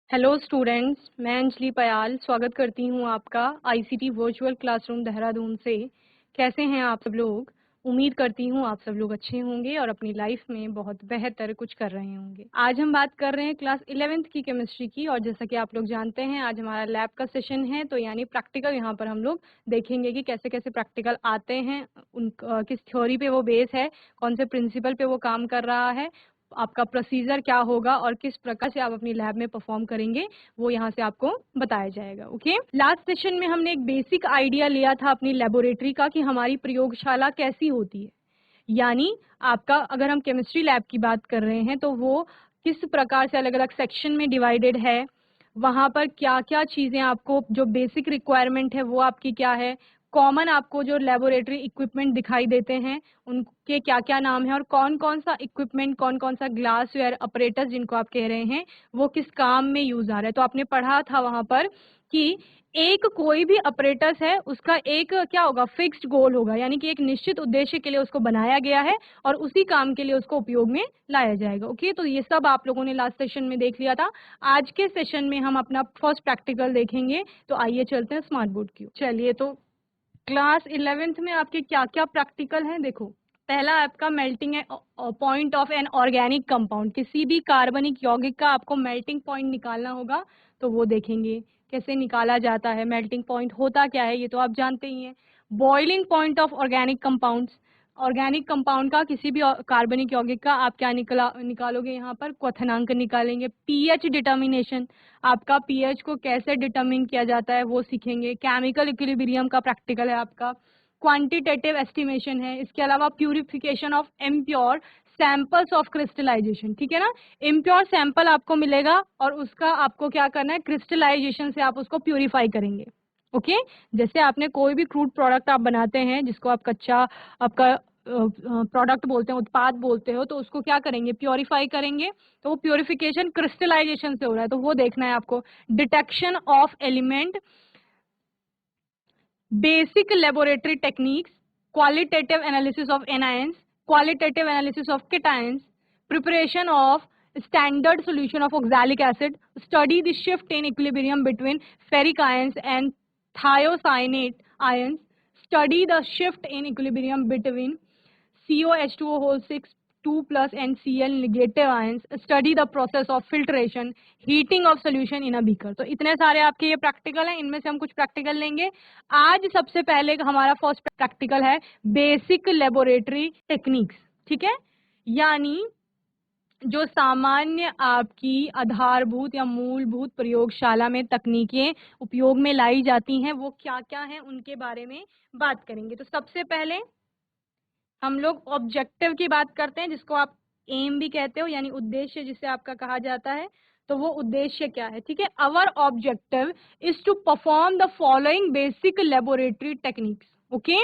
Hello students, मैं अंजलि पयाल स्वागत करती हूँ आपका आईसीटी वर्चुअल क्लासरूम देहरादून से। कैसे हैं आप सब लोग? उम्मीद करती हूँ आप सब लोग अच्छे होंगे और अपनी लाइफ में बहुत बेहतर कुछ कर रहे होंगे। आज हम बात कर रहे हैं क्लास 11th की केमिस्ट्री की, और जैसा कि आप लोग जानते हैं आज हमारा लैब का सेशन है, तो यानी प्रैक्टिकल यहाँ पर हम लोग देखेंगे कि कैसे कैसे प्रैक्टिकल आते हैं, किस थ्योरी पे वो बेस है, कौन से प्रिंसिपल पे वो काम कर रहा है, आपका प्रोसीजर क्या होगा और किस प्रकार से आप अपनी लैब में परफॉर्म करेंगे वो यहाँ से आपको बताया जाएगा। ओके, लास्ट सेशन में हमने एक बेसिक आइडिया लिया था अपनी लेबोरेटरी का कि हमारी प्रयोगशाला कैसी होती है, यानी आपका अगर हम केमिस्ट्री लैब की बात कर रहे हैं तो वो किस प्रकार से अलग अलग सेक्शन में डिवाइडेड है, वहां पर क्या क्या चीजें आपको जो बेसिक रिक्वायरमेंट है वो आपकी क्या है, कॉमन आपको जो लेबोरेटरी इक्विपमेंट दिखाई देते हैं उनके क्या क्या नाम है, और कौन कौन सा इक्विपमेंट, कौन कौन सा ग्लासवेयर अपरेटस जिनको आप कह रहे हैं वो किस काम में यूज आ रहा है। तो आपने पढ़ा था वहां पर कि एक कोई भी अपरेटस है उसका एक क्या होगा, फिक्स्ड गोल होगा, यानी कि एक निश्चित उद्देश्य के लिए उसको बनाया गया है और उसी काम के लिए उसको उपयोग में लाया जाएगा। ओके, तो ये सब आप लोगों ने लास्ट सेशन में देख लिया था। आज के सेशन में हम अपना फर्स्ट प्रैक्टिकल देखेंगे, तो आइए चलते हैं स्मार्ट बोर्ड की ओर। चलिए, तो क्लास 11th में आपके क्या क्या प्रैक्टिकल हैं देखो। पहला आपका melting point of an organic compound, किसी भी कार्बनिक यौगिक का आपको मेल्टिंग पॉइंट निकालना होगा, तो वो देखेंगे कैसे निकाला जाता है, मेल्टिंग पॉइंट होता क्या है ये तो आप जानते ही हैं। Boiling point of organic compounds, organic compound का किसी भी कार्बनिक यौगिक का आप क्या निकालोगे यहाँ पर, क्वथनांक निकालेंगे। पीएच डिटर्मिनेशन, आपका पीएच को कैसे डिटरमिन किया जाता है वो सीखेंगे। केमिकल इक्विलिब्रियम का प्रैक्टिकल है आपका। क्वांटिटेटिव एस्टिमेशन है, इसके अलावा purification of impure samples of crystallisation, ठीक है ना। इम्प्योर सैंपल आपको मिलेगा और उसका आपको क्या करना है, क्रिस्टलाइजेशन से आप उसको प्यूरिफाई करेंगे। ओके, जैसे आपने कोई भी क्रूड प्रोडक्ट आप बनाते हैं जिसको आप कच्चा आपका प्रोडक्ट बोलते हैं, उत्पाद बोलते हो, तो उसको क्या करेंगे, प्योरीफाई करेंगे। तो वो प्योरिफिकेशन क्रिस्टलाइजेशन से हो रहा है, तो वो देखना है आपको। Detection of element, basic laboratory techniques, qualitative analysis of anions, qualitative analysis of cations, preparation of standard solution of oxalic acid, study the shift in equilibrium between ferric ions and thiocyanate ions, study the shift in equilibrium between COH2O whole 6 2 plus and Cl negative ions, study the process of filtration, heating of solution in a beaker। तो इतने सारे आपके ये practical हैं, इनमें से हम कुछ प्रैक्टिकल लेंगे। आज सबसे पहले हमारा फर्स्ट प्रैक्टिकल है बेसिक लेबोरेटरी टेक्निक्स, ठीक है, यानी जो सामान्य आपकी आधारभूत या मूलभूत प्रयोगशाला में तकनीकें उपयोग में लाई जाती हैं वो क्या क्या हैं उनके बारे में बात करेंगे। तो सबसे पहले हम लोग ऑब्जेक्टिव की बात करते हैं, जिसको आप एम भी कहते हो, यानी उद्देश्य जिसे आपका कहा जाता है। तो वो उद्देश्य क्या है, ठीक है। Our objective is to perform the following basic laboratory techniques. Okay,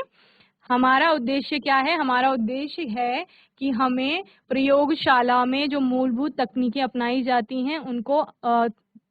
हमारा उद्देश्य क्या है, हमारा उद्देश्य है कि हमें प्रयोगशाला में जो मूलभूत तकनीकें अपनाई जाती हैं उनको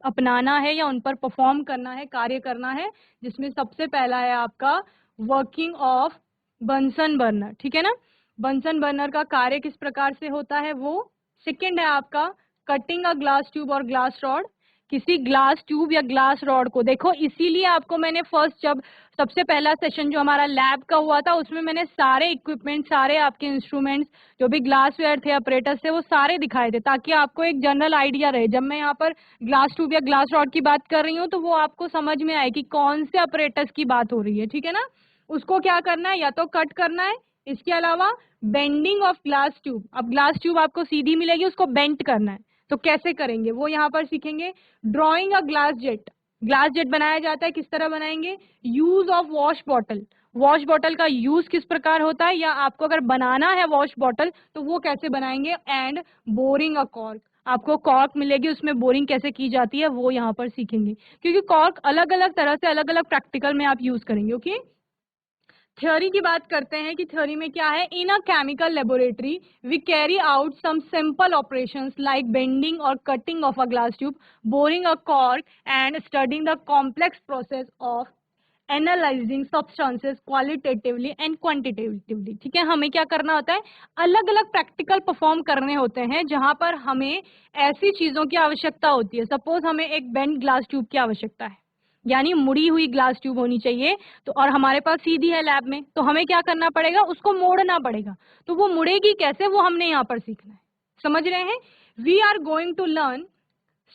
अपनाना है या उन पर परफॉर्म करना है, कार्य करना है, जिसमें सबसे पहला है आपका वर्किंग ऑफ बंसन बर्नर, ठीक है ना। बंसन बर्नर का कार्य किस प्रकार से होता है वो। सेकंड है आपका कटिंग अ ग्लास ट्यूब और ग्लास रॉड, किसी ग्लास ट्यूब या ग्लास रॉड को, देखो इसीलिए आपको मैंने फर्स्ट जब सबसे पहला सेशन जो हमारा लैब का हुआ था उसमें मैंने सारे इक्विपमेंट, सारे आपके इंस्ट्रूमेंट्स जो भी ग्लासवेयर थे, ऑपरेटर्स थे, वो सारे दिखाए थे, ताकि आपको एक जनरल आइडिया रहे। जब मैं यहाँ पर ग्लास ट्यूब या ग्लास रॉड की बात कर रही हूँ तो वो आपको समझ में आए कि कौन से ऑपरेटर्स की बात हो रही है, ठीक है ना। उसको क्या करना है, या तो कट करना है, इसके अलावा बेंडिंग ऑफ ग्लास ट्यूब, अब ग्लास ट्यूब आपको सीधी मिलेगी, उसको बेंड करना है, तो कैसे करेंगे वो यहाँ पर सीखेंगे। Drawing a glass jet, glass jet बनाया जाता है, किस तरह बनाएंगे। Use of wash bottle, wash bottle का यूज किस प्रकार होता है, या आपको अगर बनाना है वॉश बॉटल तो वो कैसे बनाएंगे। एंड बोरिंग अ कॉर्क, आपको कॉर्क मिलेगी, उसमें बोरिंग कैसे की जाती है वो यहाँ पर सीखेंगे, क्योंकि कॉर्क अलग अलग तरह से अलग अलग प्रैक्टिकल में आप यूज करेंगे। ओके, थ्योरी की बात करते हैं कि थ्योरी में क्या है। In a chemical laboratory we carry out some simple operations like bending और cutting of a glass tube, boring a cork and studying the complex process of analysing substances qualitatively and quantitatively. ठीक है, हमें क्या करना होता है, अलग अलग प्रैक्टिकल परफॉर्म करने होते हैं जहां पर हमें ऐसी चीजों की आवश्यकता होती है। सपोज हमें एक बेंड ग्लास ट्यूब की आवश्यकता है, यानी मुड़ी हुई ग्लास ट्यूब होनी चाहिए, तो और हमारे पास सीधी है लैब में, तो हमें क्या करना पड़ेगा, उसको मोड़ना पड़ेगा। तो वो मुड़ेगी कैसे, वो हमने यहाँ पर सीखना है। समझ रहे हैं? We are going to learn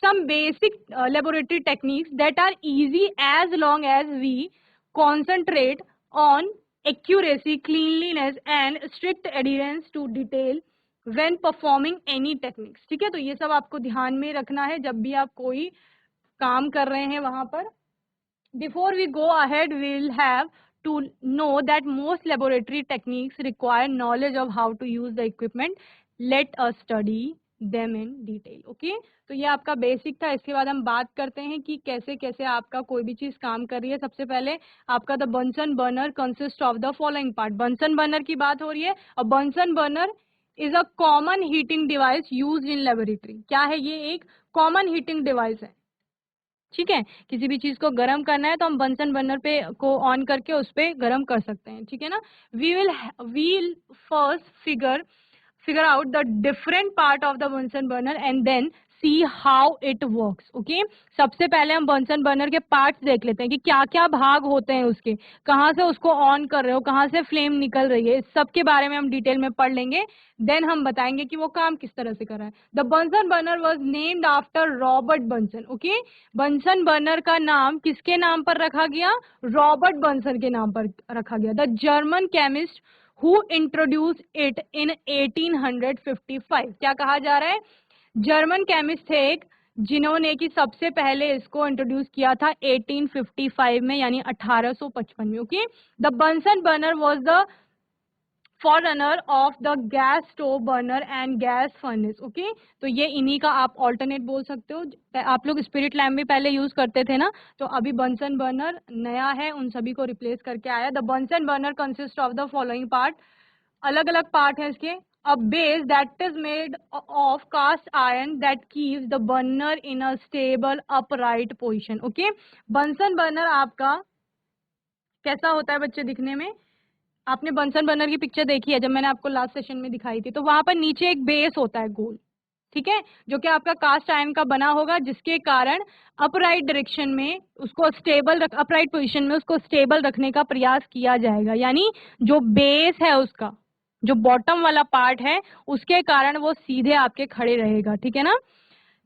some basic laboratory techniques that are easy as long as we concentrate on accuracy, cleanliness and strict adherence to detail when performing any techniques। ठीक है, तो ये सब आपको ध्यान में रखना है जब भी आप कोई काम कर रहे हैं वहां पर। Before we go ahead, we'll have to know that most laboratory techniques require knowledge of how to use the equipment. Let us study them in detail. Okay? तो ये आपका बेसिक था। इसके बाद हम बात करते हैं कि कैसे कैसे आपका कोई भी चीज काम कर रही है। सबसे पहले आपका the Bunsen burner consist of the following part. Bunsen burner की बात हो रही है, और Bunsen burner is a common heating device use in laboratory. क्या है ये? एक कॉमन हीटिंग डिवाइस है। ठीक है, किसी भी चीज को गर्म करना है तो हम बंसन बर्नर पे को ऑन करके उस पे गर्म कर सकते हैं। ठीक है ना? We'll first figure out the different part of the Bunsen burner and then see how it works. Okay, सबसे पहले हम बंसन बर्नर के पार्ट्स देख लेते हैं कि क्या क्या भाग होते हैं उसके, कहाँ से उसको ऑन कर रहे हो, कहाँ से फ्लेम निकल रही है, इस सब के बारे में हम डिटेल में पढ़ लेंगे। देन हम बताएंगे कि वो काम किस तरह से कर रहा है। The Bunsen burner was named after Robert Bunsen. Okay, Bunsen burner का नाम किसके नाम पर रखा गया? रॉबर्ट बंसन के नाम पर रखा गया। The German chemist who introduce it in 1855। क्या कहा जा रहा है? जर्मन केमिस्ट थे एक, जिन्होंने कि सबसे पहले इसको इंट्रोड्यूस किया था 1855 में, यानी 1855 में। Okay, the Bunsen burner was the forerunner of the gas stove burner and gas furnace. Okay, तो ये इन्हीं का आप ऑल्टरनेट बोल सकते हो। आप लोग स्पिरिट लैम्प भी पहले यूज करते थे ना, तो अभी बंसन बर्नर नया है, उन सभी को रिप्लेस करके आया। The Bunsen burner consist of the following part. अलग अलग पार्ट है इसके। A base that is made of cast iron that keeps the burner in a stable upright position. Okay, Bunsen burner आपका कैसा होता है बच्चे दिखने में? आपने बंसन बर्नर की पिक्चर देखी है जब मैंने आपको लास्ट सेशन में दिखाई थी, तो वहां पर नीचे एक बेस होता है गोल। ठीक है, जो कि आपका कास्ट आयरन का बना होगा, जिसके कारण अपराइट डायरेक्शन में उसको स्टेबल अपराइट पोजीशन में उसको स्टेबल रखने का प्रयास किया जाएगा। यानी जो बेस है उसका, जो बॉटम वाला पार्ट है, उसके कारण वो सीधे आपके खड़े रहेगा। ठीक है ना?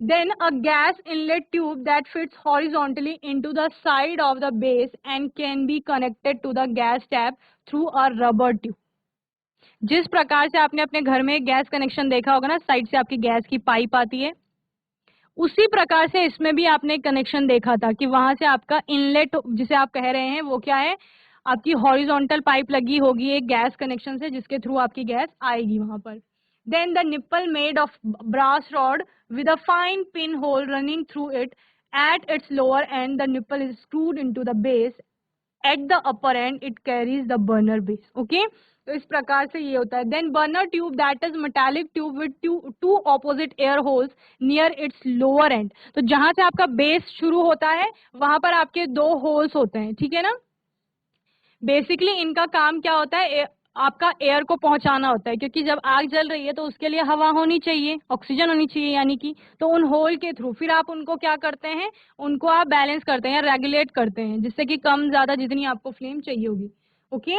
Then a gas inlet tube that fits horizontally into the side of the base and can be connected to the gas tap through a rubber tube. जिस प्रकार से आपने अपने घर में गैस कनेक्शन देखा होगा ना, साइड से आपकी गैस की पाइप आती है, उसी प्रकार से इसमें भी आपने कनेक्शन देखा था कि वहां से आपका इनलेट जिसे आप कह रहे हैं वो क्या है? आपकी हॉरिजॉन्टल पाइप लगी होगी एक गैस कनेक्शन से, जिसके थ्रू आपकी गैस आएगी वहां पर। Then the nipple made of brass rod with a fine pinhole running through it. At its lower end, the nipple is screwed into the base. At the upper end, it carries the burner base. Okay? तो इस प्रकार से ये होता है। Then burner tube, that is metallic tube with two opposite air holes near its lower end. तो जहां से आपका बेस शुरू होता है वहां पर आपके दो होल्स होते हैं। ठीक है ना? बेसिकली इनका काम क्या होता है? आपका एयर को पहुंचाना होता है, क्योंकि जब आग जल रही है तो उसके लिए हवा होनी चाहिए, ऑक्सीजन होनी चाहिए, यानी कि तो उन होल के थ्रू फिर आप उनको क्या करते हैं? उनको आप बैलेंस करते हैं, रेगुलेट करते हैं, जिससे कि कम ज्यादा जितनी आपको फ्लेम चाहिए होगी। Okay,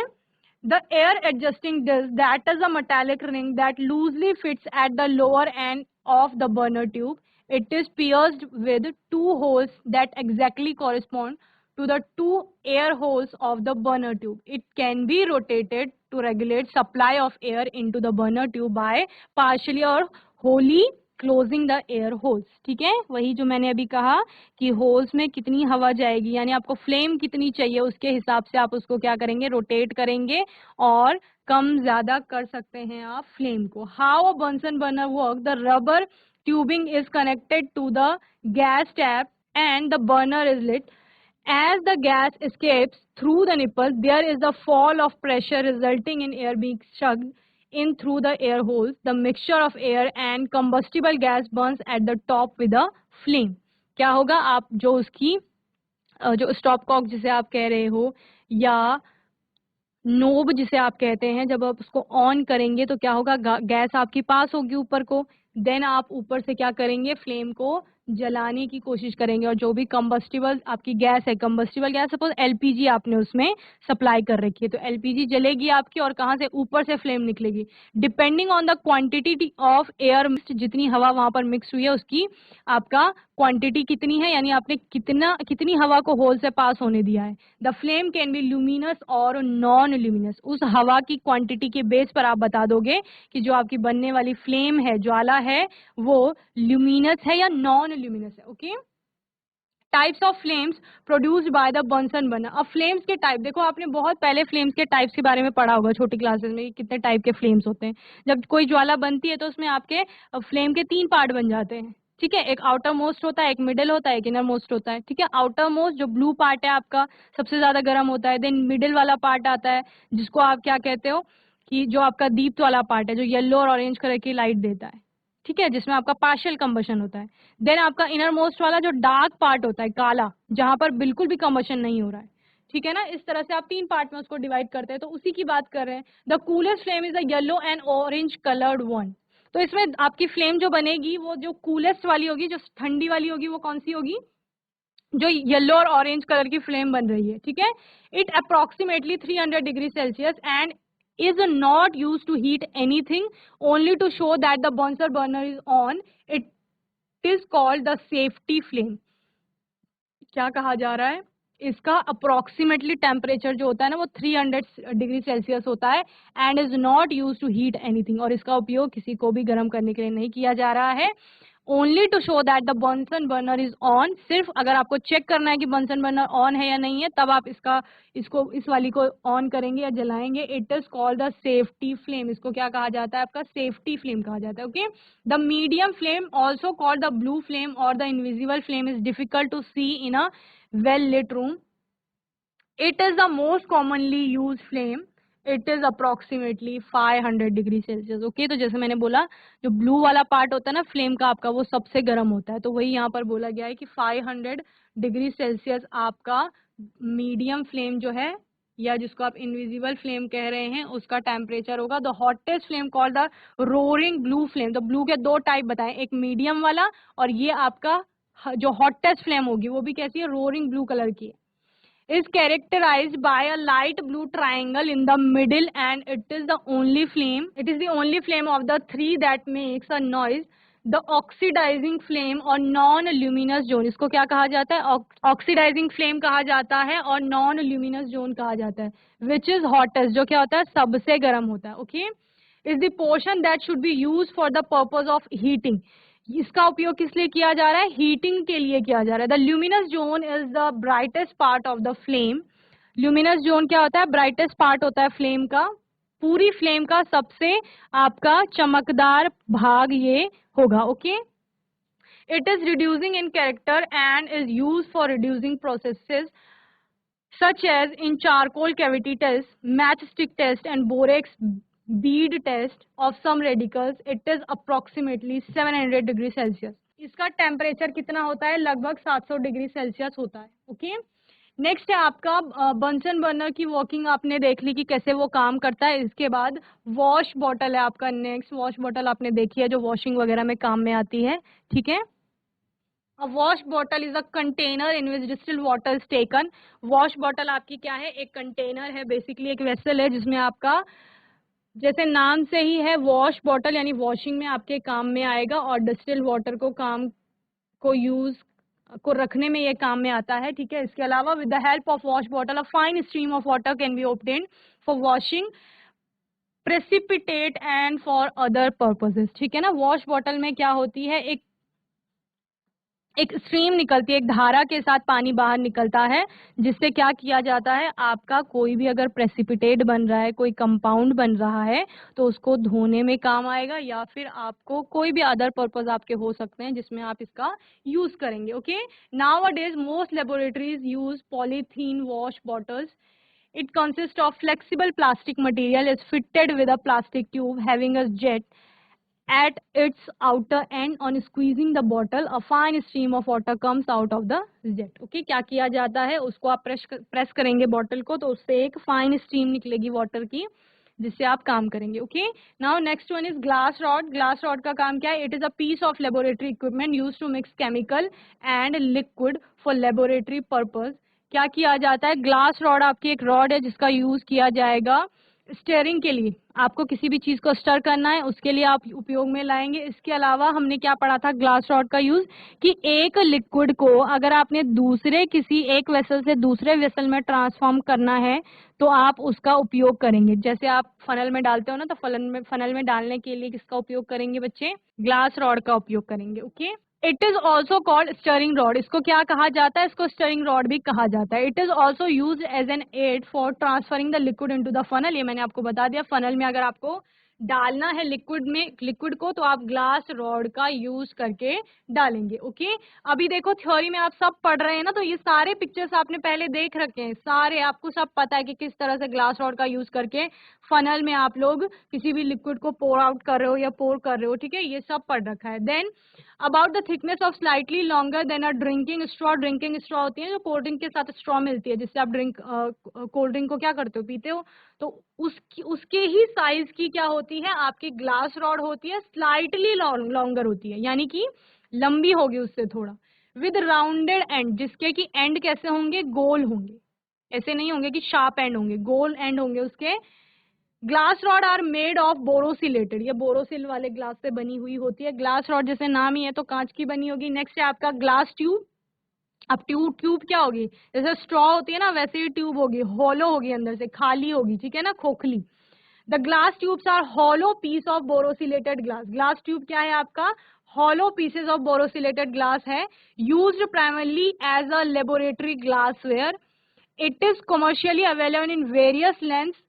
the air adjusting disc that is a metallic ring that loosely fits at the lower end of the burner tube. It is pierced with two holes that exactly correspond to the two air holes of the burner tube. It can be rotated to regulate supply of air into the burner tube by partially or wholly closing the air holes. ठीक है, वही जो मैंने अभी कहा कि holes में कितनी हवा जाएगी, यानी आपको फ्लेम कितनी चाहिए, उसके हिसाब से आप उसको क्या करेंगे? रोटेट करेंगे और कम ज्यादा कर सकते हैं आप फ्लेम को। How a Bunsen burner work? The rubber tubing is connected to the gas tap and the burner is lit. As the gas escapes through the nipple, there is a fall of pressure resulting in air being sucked in through the air holes. The mixture of air and combustible gas burns at the top with a flame. क्या होगा? आप जो उसकी जो stop Kock जिसे आप कह रहे हो या नोब जिसे आप कहते हैं, जब आप उसको ऑन करेंगे तो क्या होगा, गैस आपकी पास होगी ऊपर को, देन आप ऊपर से क्या करेंगे, फ्लेम को जलाने की कोशिश करेंगे और जो भी कंबस्टिबल आपकी गैस है, कंबस्टिबल गैस सपोज एलपीजी आपने उसमें सप्लाई कर रखी है, तो एलपीजी जलेगी आपकी और कहाँ से, ऊपर से फ्लेम निकलेगी। Depending on the quantity of air mix, जितनी हवा वहां पर मिक्स हुई है उसकी आपका क्वांटिटी कितनी है, यानी आपने कितनी हवा को होल से पास होने दिया है। The flame can be luminous और नॉन ल्यूमिनस, उस हवा की क्वांटिटी के बेस पर आप बता दोगे कि जो आपकी बनने वाली फ्लेम है, ज्वाला है, वो ल्यूमिनस है या नॉन ल्यूमिनस है। Okay, types of flames produced by the Bunsen burner. अब फ्लेम्स के टाइप देखो, आपने बहुत पहले फ्लेम्स के टाइप्स के बारे में पढ़ा होगा छोटी क्लासेस में, कितने टाइप के फ्लेम्स होते हैं। जब कोई ज्वाला बनती है तो उसमें आपके फ्लेम के 3 पार्ट बन जाते हैं, ठीक है। एक आउटर मोस्ट होता है, एक मिडिल होता है, एक इनर मोस्ट होता है, ठीक है। आउटर मोस्ट जो ब्लू पार्ट है आपका सबसे ज्यादा गर्म होता है, देन मिडिल वाला पार्ट आता है जिसको आप क्या कहते हो कि जो आपका दीप्त वाला पार्ट है, जो येलो और ऑरेंज कलर की लाइट देता है, ठीक है, जिसमें आपका पार्शियल कंबशन होता है। देन आपका इनर मोस्ट वाला जो डार्क पार्ट होता है, काला, जहां पर बिल्कुल भी कंबशन नहीं हो रहा है, ठीक है ना। इस तरह से आप 3 पार्ट में उसको डिवाइड करते हैं, तो उसी की बात कर रहे हैं। The coolest flame is the yellow and orange coloured one. तो इसमें आपकी फ्लेम जो बनेगी वो जो कूलेस्ट वाली होगी, जो ठंडी वाली होगी, वो कौन सी होगी, जो येलो और ऑरेंज कलर की फ्लेम बन रही है, ठीक है। It approximately 300 degree Celsius and is not used to heat anything, only to show that the Bunsen burner is on. It is called the safety flame. क्या कहा जा रहा है, इसका अप्रोक्सीमेटली टेम्परेचर जो होता है ना वो 300 डिग्री सेल्सियस होता है and is not use to heat anything, और इसका उपयोग किसी को भी गर्म करने के लिए नहीं किया जा रहा है। Only to show that the Bunsen burner is on, सिर्फ अगर आपको चेक करना है कि बंसन बर्नर ऑन है या नहीं है, तब आप इस वाली को ऑन करेंगे या जलाएंगे। It is called the safety flame. इसको क्या कहा जाता है, आपका सेफ्टी फ्लेम कहा जाता है। Okay, the medium flame also called the blue flame और the invisible flame is difficult to see in a well lit room. It is the most commonly used flame. It is approximately 500 degree Celsius. Okay, तो जैसे मैंने बोला जो blue वाला part होता है ना फ्लेम का आपका, वो सबसे गर्म होता है, तो वही यहाँ पर बोला गया है कि 500 डिग्री सेल्सियस आपका मीडियम फ्लेम जो है, या जिसको आप इनविजिबल फ्लेम कह रहे हैं, उसका टेम्परेचर होगा। The hottest flame called the roaring blue flame. तो ब्लू के 2 टाइप बताएं, एक मीडियम वाला और ये आपका जो हॉटेस्ट फ्लेम होगी वो भी कैसी है, रोरिंग ब्लू कलर की, is characterized by a light blue triangle in the middle and it is the only flame, it is the only flame of the 3 that makes a noise. The oxidizing flame और non luminous zone, इसको क्या कहा जाता है, oxidising flame कहा जाता है और नॉन ल्यूमिनस जोन कहा जाता है। विच इज हॉटेस्ट, जो क्या होता है सबसे गर्म होता है। Okay, is the portion that should be use for the purpose of heating. इसका उपयोग किस लिए किया जा रहा है, हीटिंग के लिए किया जा रहा है। The luminous zone is the brightest part of the flame. Luminous zone क्या होता है, ब्राइटेस्ट पार्ट होता है फ्लेम का, पूरी फ्लेम का सबसे आपका चमकदार भाग ये होगा। Okay, it is reducing in character and is use for reducing processes such as in charcoal cavity test, matchstick test and borax bead test of some radicals. It is approximately 700 degree Celsius. इसका temperature कितना होता है, लगभग 700 degree Celsius होता है। Okay, next है आपका Bunsen burner की वर्किंग आपने देख ली कि कैसे वो काम करता है। इसके बाद वॉश बॉटल है आपका नेक्स्ट। वॉश बॉटल आपने देखी है जो वॉशिंग वगैरह में काम में आती है, ठीक है। A wash bottle is a container in which distilled water is taken. Wash bottle आपकी क्या है, एक कंटेनर है, बेसिकली एक वेसल है जिसमें आपका, जैसे नाम से ही है वॉश बॉटल यानी वॉशिंग में आपके काम में आएगा और डिस्टिल्ड वाटर को यूज को रखने में ये काम में आता है, ठीक है। इसके अलावा with the help of wash bottle a fine stream of water can be obtained for washing precipitate and for other purposes, ठीक है ना। वॉश बॉटल में क्या होती है, एक स्ट्रीम निकलती है, एक धारा के साथ पानी बाहर निकलता है, जिससे क्या किया जाता है, आपका कोई भी अगर प्रेसिपिटेट बन रहा है, कोई कंपाउंड बन रहा है, तो उसको धोने में काम आएगा, या फिर आपको कोई भी अदर पर्पस आपके हो सकते हैं जिसमें आप इसका यूज करेंगे। Okay, now a days most laboratories use polythene wash bottles. It consists of flexible plastic material is fitted with a plastic tube having a jet at its outer end. On squeezing the bottle, a fine stream of water comes out of the jet. Okay, क्या किया जाता है, उसको आप press करेंगे bottle को, तो उससे एक फाइन स्ट्रीम निकलेगी वाटर की, जिससे आप काम करेंगे. Okay, now next one is glass rod. Glass rod का काम क्या है? It is a piece of laboratory equipment use to mix chemical and liquid for laboratory purpose. क्या किया जाता है? ग्लास रॉड आपकी एक रॉड है जिसका यूज किया जाएगा स्टेयरिंग के लिए. आपको किसी भी चीज को स्टर करना है, उसके लिए आप उपयोग में लाएंगे. इसके अलावा हमने क्या पढ़ा था ग्लास रॉड का यूज, कि एक लिक्विड को अगर आपने दूसरे किसी एक वेसल से दूसरे वेसल में ट्रांसफॉर्म करना है तो आप उसका उपयोग करेंगे. जैसे आप फनल में डालते हो ना, तो फनल में डालने के लिए किसका उपयोग करेंगे बच्चे? ग्लास रॉड का उपयोग करेंगे. Okay, it is also called stirring rod. इसको क्या कहा जाता है? इसको स्टरिंग रॉड भी कहा जाता है. It is also use as an aid for transferring the liquid into the funnel. ये मैंने आपको बता दिया, फनल में अगर आपको डालना है लिक्विड को, तो आप ग्लास रॉड का यूज करके डालेंगे. ओके, अभी देखो थ्योरी में आप सब पढ़ रहे हैं ना, तो ये सारे पिक्चर्स आपने पहले देख रखे हैं, सारे आपको सब पता है कि किस तरह से ग्लास रॉड का यूज करके फनल में आप लोग किसी भी लिक्विड को पोर आउट कर रहे हो या पोर कर रहे हो. ठीक है, ये सब पढ़ रखा है. Then about the thickness of slightly longer than a drinking straw. Drinking straw होती है जो कोल्ड ड्रिंक के साथ स्ट्रॉ मिलती है, जिससे आप कोल्ड ड्रिंक को क्या करते हो, पीते हो. तो उसके ही साइज की क्या होती है आपकी ग्लास रॉड होती है, स्लाइटली लॉन्गर होती है, यानी कि लंबी होगी उससे थोड़ा, विद राउंडेड एंड, जिसके कि एंड कैसे होंगे? गोल होंगे. ऐसे नहीं होंगे कि शार्प एंड होंगे, गोल एंड होंगे उसके. Glass rod are made of borosilicated. ये बोरोसिल वाले ग्लास से बनी हुई होती है. ग्लास रॉड जैसे नाम ही है तो कांच की बनी होगी. नेक्स्ट है आपका ग्लास ट्यूब. अब ट्यूब क्या होगी? जैसे स्ट्रॉ होती है ना, वैसे ही ट्यूब होगी, हॉलो होगी, अंदर से खाली होगी. ठीक है ना, खोखली. The glass tubes are hollow piece of borosilicated glass. Glass tube क्या है आपका? Hollow pieces of borosilicated glass है, used primarily as a laboratory glassware. It is commercially available in various lengths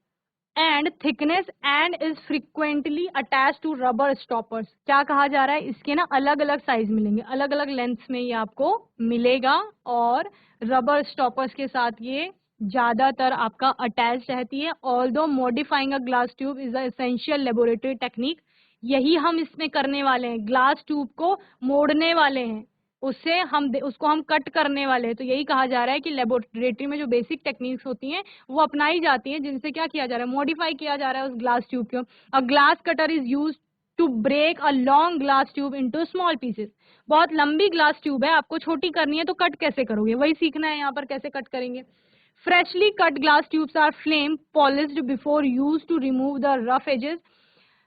and thickness and is frequently attach to rubber stoppers. क्या कहा जा रहा है? इसके ना अलग अलग साइज मिलेंगे, अलग अलग लेंथ्स में ये आपको मिलेगा, और रबर स्टॉपर्स के साथ ये ज्यादातर आपका अटैच रहती है. Although modifying a glass tube is a essential laboratory technique. यही हम इसमें करने वाले हैं, ग्लास ट्यूब को मोड़ने वाले हैं, उसको हम कट करने वाले हैं. तो यही कहा जा रहा है कि लेबोरेटरी में जो बेसिक टेक्निक्स होती हैं वो अपनाई जाती हैं, जिनसे क्या किया जा रहा है? मॉडिफाई किया जा रहा है उस ग्लास ट्यूब को. A glass cutter is use to break a long glass tube into small pieces. बहुत लंबी ग्लास ट्यूब है, आपको छोटी करनी है, तो कट कैसे करोगे? वही सीखना है यहाँ पर, कैसे कट करेंगे. Freshly cut glass tubes are flame polished before use to remove the rough edges.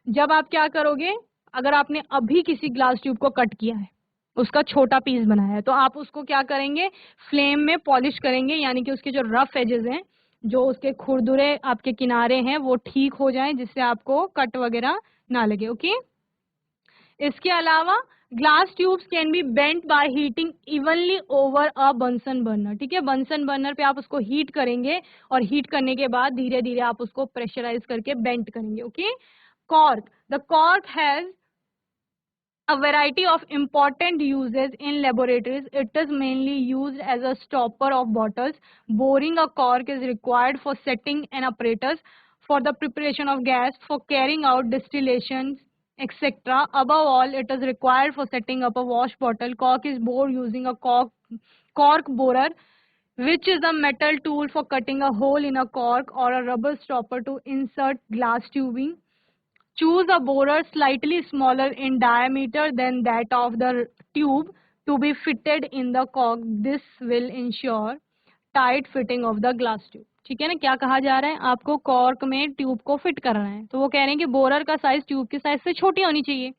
जब आप क्या करोगे, अगर आपने अभी किसी ग्लास ट्यूब को कट किया है, उसका छोटा पीस बनाया है, तो आप उसको क्या करेंगे? फ्लेम में पॉलिश करेंगे, यानी कि उसके जो रफ एजेस हैं, जो उसके खुरदुरे आपके किनारे हैं, वो ठीक हो जाएं, जिससे आपको कट वगैरह ना लगे. ओके, इसके अलावा glass tubes can be bent by heating evenly over a Bunsen burner. ठीक है, बंसन बर्नर पे आप उसको हीट करेंगे, और हीट करने के बाद धीरे धीरे आप उसको प्रेशराइज करके बेंट करेंगे. Okay, cork. The cork has a variety of important uses in laboratories. It is mainly used as a stopper of bottles. Boring a cork is required for setting an apparatus for the preparation of gas, for carrying out distillations, etc. Above all, it is required for setting up a wash bottle. Cork is bored using a cork borer, which is a metal tool for cutting a hole in a cork, or a rubber stopper to insert glass tubing. Choose a borer slightly smaller in diameter than that of the tube to be fitted in the cork. This will ensure tight fitting of the glass tube. ठीक है ना, क्या कहा जा रहा है? आपको cork में ट्यूब को फिट करना है, तो वो कह रहे हैं कि बोरर का साइज ट्यूब के साइज से छोटी होनी चाहिए.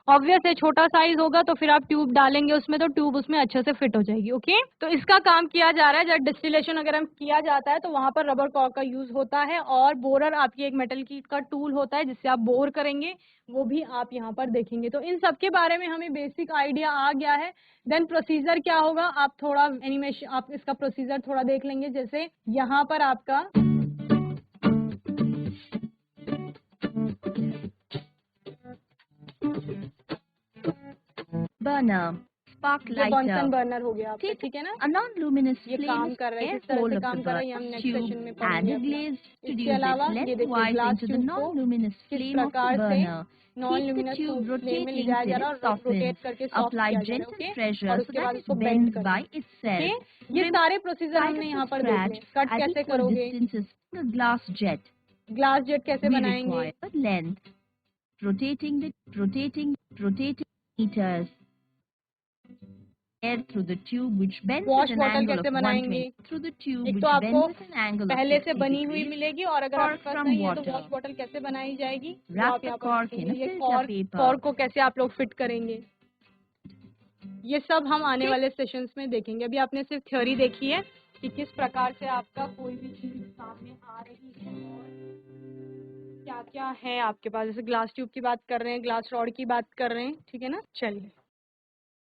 ऑब्वियस है, छोटा साइज होगा तो फिर आप ट्यूब डालेंगे उसमें, तो ट्यूब उसमें अच्छे से फिट हो जाएगी. ओके, तो इसका काम किया जा रहा है, जब डिस्टिलेशन अगर हम किया जाता है तो वहां पर रबर कॉर्क का यूज होता है, और बोरर आपकी एक मेटल की का टूल होता है जिससे आप बोर करेंगे, वो भी आप यहाँ पर देखेंगे. तो इन सब के बारे में हमें बेसिक आइडिया आ गया है. देन प्रोसीजर क्या होगा, आप थोड़ा एनिमेशन, आप इसका प्रोसीजर थोड़ा देख लेंगे. जैसे यहाँ पर आपका burner, spark Bunsen lighter. Burner हो गया आपका. ठीक है ना, A non-luminous ये काम flame कर रहा है, air किस तरह hole से of the काम कर रहा है ये हम burner नेक्स्ट सेशन में tube. पढ़ेंगे Add a अपना. glaze to इसके use अलावा it ये देखिए lengthwise glass into the tube को non-luminous किस flame of the प्रकार से burner. Non Keep the luminous tube को फ्लेम में ले rotating जाया till जा रहा है it और रोटेट softens. करके सॉफ्ट Apply किया जा रहा है, gentle ओके? pressure और so उसके that बाद it उसको बेंड bends कर by दें, itself. ओके? ये Remove सारे प्रोसीजर side हमने of यहाँ the पर देख लिए। scratch कट at कैसे equal करोगे? distances from the glass jet. Glass jet कैसे We बनाएंगे? require length. Rotating meters. Air through the tube which bends wash at an bottle angle of कैसे बनाएंगे? 120. Through the tube एक which तो आपको bends at an angle of पहले से 60 बनी हुई degrees. मिलेगी, और अगर आपके Cork पास from नहीं है तो water. वॉश बॉटल कैसे बनाई जाएगी वो Wrap आप the यहाँ पर cork in सीखेंगे। a ये filter paper. कॉर्क को कैसे आप लोग फिट करेंगे, ये सब हम आने वाले सेशंस में देखेंगे। अभी आपने सिर्फ थ्योरी देखी है कि किस प्रकार से आपका कोई भी चीज सामने आ रही है और क्या क्या है आपके पास। जैसे ग्लास ट्यूब की बात कर रहे हैं, ग्लास रॉड की बात कर रहे हैं, ठीक है ना? चलिए,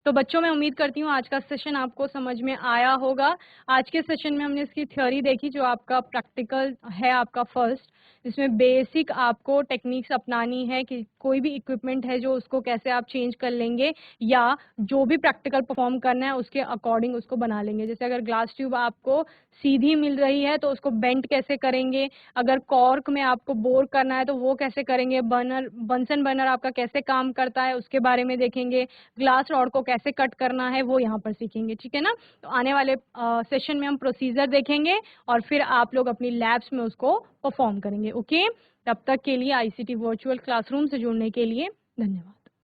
तो बच्चों मैं उम्मीद करती हूँ आज का सेशन आपको समझ में आया होगा। आज के सेशन में हमने इसकी थ्योरी देखी, जो आपका प्रैक्टिकल है आपका फर्स्ट, जिसमें बेसिक आपको टेक्निक्स अपनानी है कि कोई भी इक्विपमेंट है जो उसको कैसे आप चेंज कर लेंगे, या जो भी प्रैक्टिकल परफॉर्म करना है उसके अकॉर्डिंग उसको बना लेंगे। जैसे अगर ग्लास ट्यूब आपको सीधी मिल रही है तो उसको बेंड कैसे करेंगे, अगर कॉर्क में आपको बोर करना है तो वो कैसे करेंगे, बर्नर बंसन बर्नर आपका कैसे काम करता है उसके बारे में देखेंगे, ग्लास रॉड को कैसे कट करना है वो यहाँ पर सीखेंगे, ठीक है ना? तो आने वाले सेशन में हम प्रोसीजर देखेंगे और फिर आप लोग अपनी लैब्स में उसको परफॉर्म करेंगे, ओके? तब तक के लिए आईसीटी वर्चुअल क्लासरूम से जुड़ने के लिए धन्यवाद।